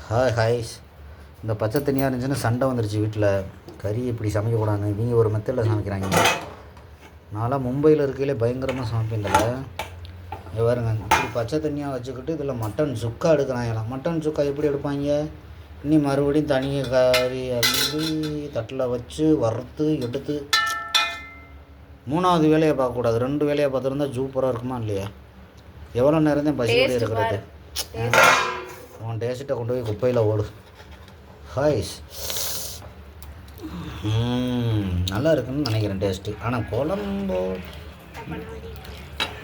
Hi ஹாய்ஸ். இந்த பச்சை தண்ணியாக இருந்துச்சுன்னு சண்டை வந்துருச்சு வீட்டில். கறி இப்படி சமைக்கக்கூடாது, இவங்க ஒரு மெத்தடில் சமைக்கிறாங்க. நான்லாம் மும்பையில் இருக்கையிலே பயங்கரமாக சமைப்பேன்ல. இங்கே பாருங்க, இப்படி பச்சை தண்ணியாக வச்சுக்கிட்டு இதில் மட்டன் சுக்கா எடுக்கிறாங்களாம். மட்டன் சுக்கா எப்படி எடுப்பாங்க? இனி மறுபடியும் தனியாக கறி அள்ளி தட்டில் வச்சு வறுத்து எடுத்து மூணாவது வேலையை பார்க்கக்கூடாது, 2 வேலையை பார்த்துருந்தா சூப்பராக இருக்குமா இல்லையா? எவ்வளோ நேரம் தான் பசியோடு இருக்கிறது? உன் டேஸ்ட்டை கொண்டு போய் குப்பையில் ஓடு. ஹாய்ஸ். நல்லா இருக்குன்னு நினைக்கிறேன் டேஸ்ட்டு. ஆனால் குழம்பு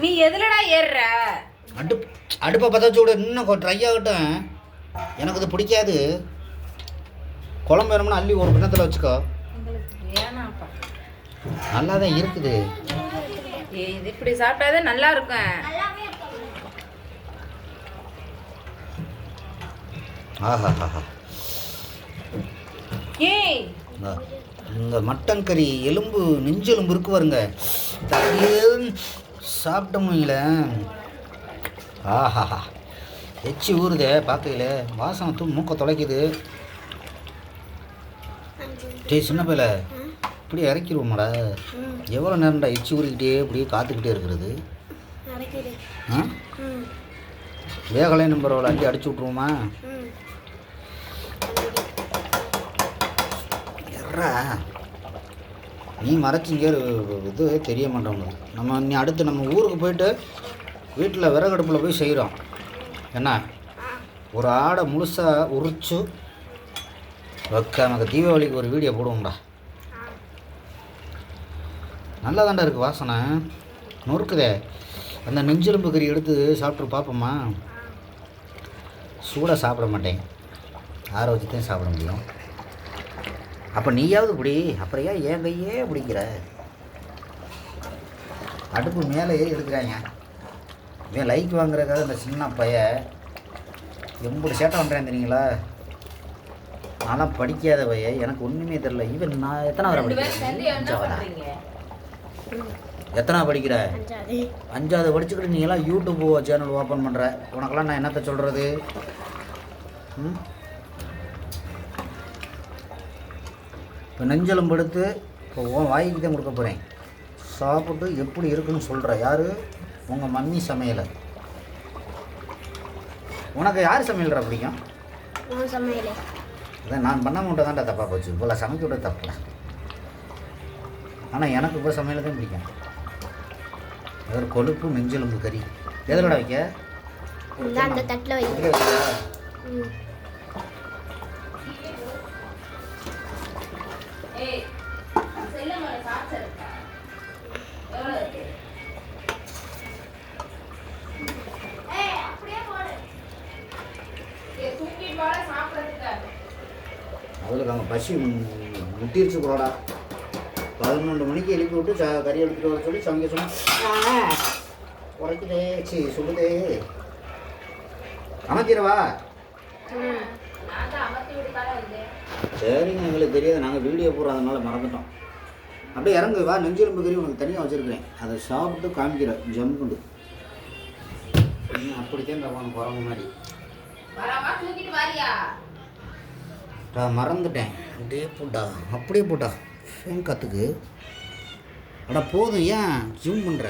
நீ எதுலடா ஏறுற? அடுப்பை பற்ற சூடு இன்னும் ட்ரை ஆகட்டும். எனக்கு இது பிடிக்காது. குழம்பு வேணும்னா அள்ளி ஒரு கிண்ணத்தில் வச்சுக்கோ. நல்லா தான் இருக்குது. இது இப்படி சாப்பிட்டாதே நல்லா இருக்கும். ஆஹா. ஏய், இந்த மட்டன் கறி எலும்பு நெஞ்செலும்பு இருக்கு பாருங்க, சாப்பிட்டோம்ல. ஆஹா, எச்சி ஊறுதே பார்க்கையில. வாசனை மூக்க தொலைக்குது. டே சின்ன பையில இப்படி இறக்கிடுவோமாடா? எவ்வளோ நேரம்டா எச்சி ஊறிக்கிட்டே இப்படியே காத்துக்கிட்டே இருக்கிறது? வேகலை நம்பர் அள்ளி அடிச்சு விட்ருவோமா? நீ மறைச்சிங்க இது தெரிய மாட்டோங்க. நீ அடுத்து நம்ம ஊருக்கு போயிட்டு வீட்டில் விறகடுப்பில் போய் செய்கிறோம். என்ன, ஒரு ஆடை முழுசாக உரிச்சு வைக்க நமக்கு தீபாவளிக்கு ஒரு வீடியோ போடுவோம்டா. நல்லா தாண்டா இருக்குது வாசனை, நொறுக்குதே. அந்த நெஞ்செலும்பு கறி எடுத்து சாப்பிட்டு பார்ப்போம்மா? சூடாக சாப்பிட மாட்டேன், ஆற வச்சு தான் சாப்பிட முடியும். அப்போ நீயாவது பிடி, அப்புறம் ஏன் கையே பிடிக்கிற? அடுப்பு மேலேயே எடுக்கிறாங்க. இவன் லைக் வாங்குறதுக்காக இந்த சின்ன பையன் எப்படி சேட்டை பண்ணுறேன் தெரியுங்களா? நான்லாம் படிக்காத பையன், எனக்கு ஒன்றுமே தெரில. ஈவன் நான் எத்தனாவது படிக்கிறேன்? 5ஆவதா? எத்தனாவது படிக்கிற? 5ஆவது படிச்சுக்கிட்டு நீங்களாம் யூடியூப் சேனல் ஓப்பன் பண்ணுற. உனக்கெல்லாம் நான் என்னத்தை சொல்கிறது? இப்போ நெஞ்செலும்பு எடுத்து இப்போ வாய்க்கு தான் கொடுக்க போகிறேன். சாப்பிட்டு எப்படி இருக்குன்னு சொல்கிற. யார்? உங்கள் மம்மி சமையலை. உனக்கு யார் சமையல்ற பிடிக்கும்? அதான் நான் பண்ண மட்டும் தான்டா தப்பாக போச்சு. இவ்வளோ சமைக்க விட தப்புல. ஆனால் எனக்கு இப்போ சமையல் தான் பிடிக்கும். ஒரு கொழுப்பு நெஞ்செலும்பு கறி எதிலோட வைக்க? அந்த தட்டில் வைக்க. அவளுக்கு அங்கே பசி முட்டிருச்சு கூடா. 11 மணிக்கு எழுப்பி விட்டு கறி எடுத்துகிட்டு வர சொல்லி சமைக்க சொன்னேன். உரைக்குதே, சொல்லுதே. அமைக்கிறவா? சரிங்க, எங்களுக்கு தெரியாது, நாங்கள் வீடியோ போடுறோம், அதனால மறந்துட்டோம். அப்படியே இறங்கு வா. நெஞ்செலும்பு கறி உனக்கு தனியாக வச்சுருக்கேன், அதை சாப்பிட்டு காமிக்கிற ஜம்முண்டு. அப்படித்தான் தப்பான குறவு மாதிரி. மறந்துட்டேன். அப்படியே போட்டா ஃபேன் காத்துக்கு. அடா போதும், ஏன் ஜூம் பண்ணுற?